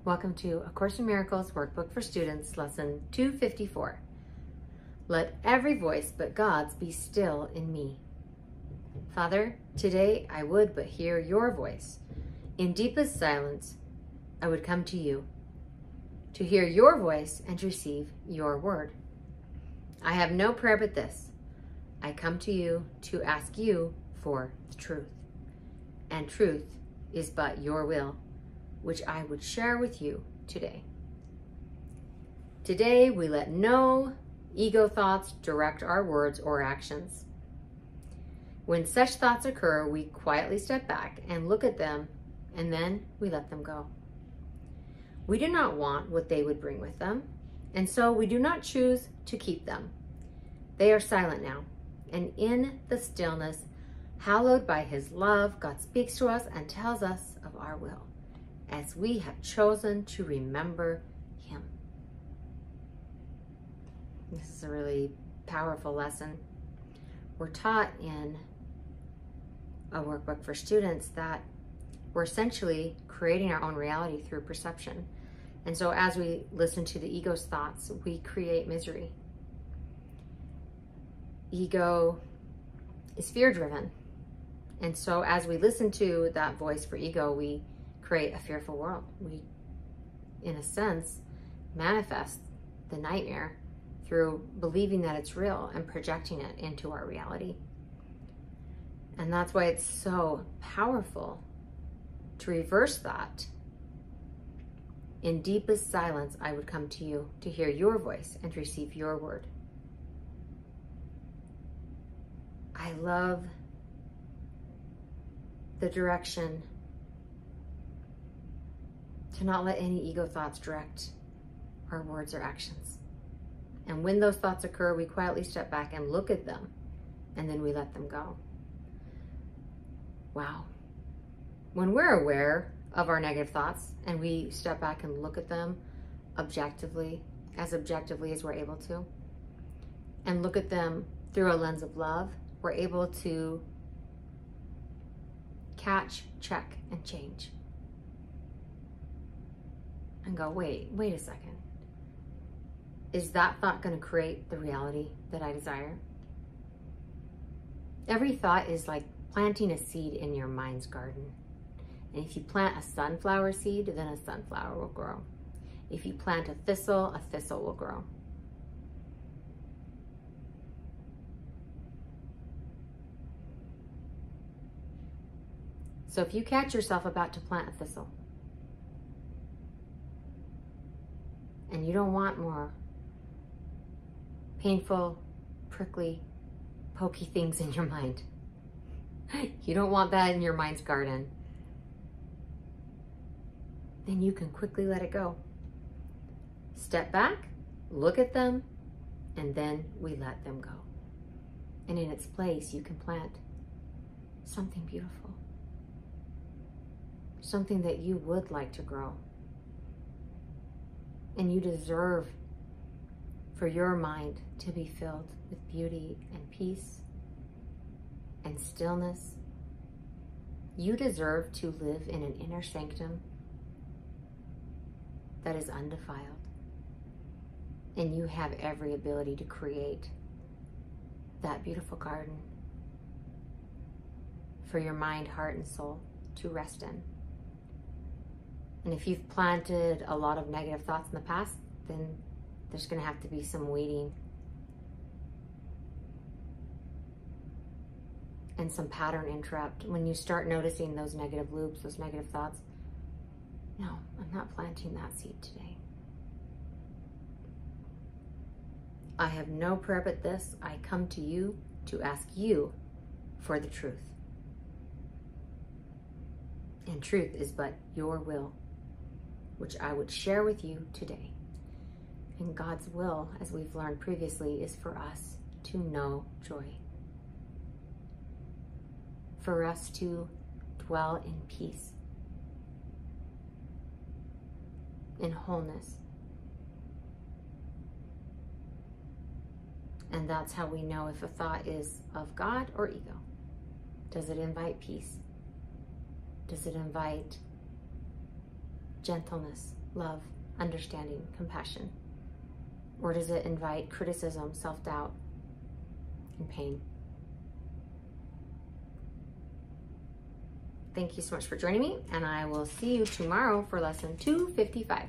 Welcome to A Course in Miracles Workbook for Students, Lesson 254. Let every voice but God's be still in me. Father, today I would but hear your voice. In deepest silence, I would come to you, to hear your voice and receive your word. I have no prayer but this. I come to you to ask you for the truth. And truth is but your will, which I would share with you today. Today, we let no ego thoughts direct our words or actions. When such thoughts occur, we quietly step back and look at them, and then we let them go. We do not want what they would bring with them, and so we do not choose to keep them. They are silent now, and in the stillness, hallowed by his love, God speaks to us and tells us of our will, as we have chosen to remember him. This is a really powerful lesson. We're taught in a workbook for students that we're essentially creating our own reality through perception. And so as we listen to the ego's thoughts, we create misery. Ego is fear-driven. And so as we listen to that voice for ego, we create a fearful world. We, in a sense, manifest the nightmare through believing that it's real and projecting it into our reality. And that's why it's so powerful to reverse that. In deepest silence, I would come to you to hear your voice and receive your word. I love the direction to not let any ego thoughts direct our words or actions. And when those thoughts occur, we quietly step back and look at them, and then we let them go. Wow. When we're aware of our negative thoughts and we step back and look at them objectively as we're able to, and look at them through a lens of love, we're able to catch, check, and change. And go, wait a second. Is that thought going to create the reality that I desire? Every thought is like planting a seed in your mind's garden. And if you plant a sunflower seed, then a sunflower will grow. If you plant a thistle will grow. So if you catch yourself about to plant a thistle, and you don't want more painful, prickly, pokey things in your mind, you don't want that in your mind's garden, then you can quickly let it go. Step back, look at them, and then we let them go. And in its place, you can plant something beautiful. Something that you would like to grow. And you deserve for your mind to be filled with beauty and peace and stillness. You deserve to live in an inner sanctum that is undefiled. And you have every ability to create that beautiful garden for your mind, heart, and soul to rest in. And if you've planted a lot of negative thoughts in the past, then there's going to have to be some weeding and some pattern interrupt. When you start noticing those negative loops, those negative thoughts, no, I'm not planting that seed today. I have no prayer but this. I come to you to ask you for the truth. And truth is but your will, which I would share with you today. And God's will, as we've learned previously, is for us to know joy. For us to dwell in peace, in wholeness. And that's how we know if a thought is of God or ego. Does it invite peace? Does it invite gentleness, love, understanding, compassion? Or does it invite criticism, self-doubt, and pain? Thank you so much for joining me, and I will see you tomorrow for lesson 255.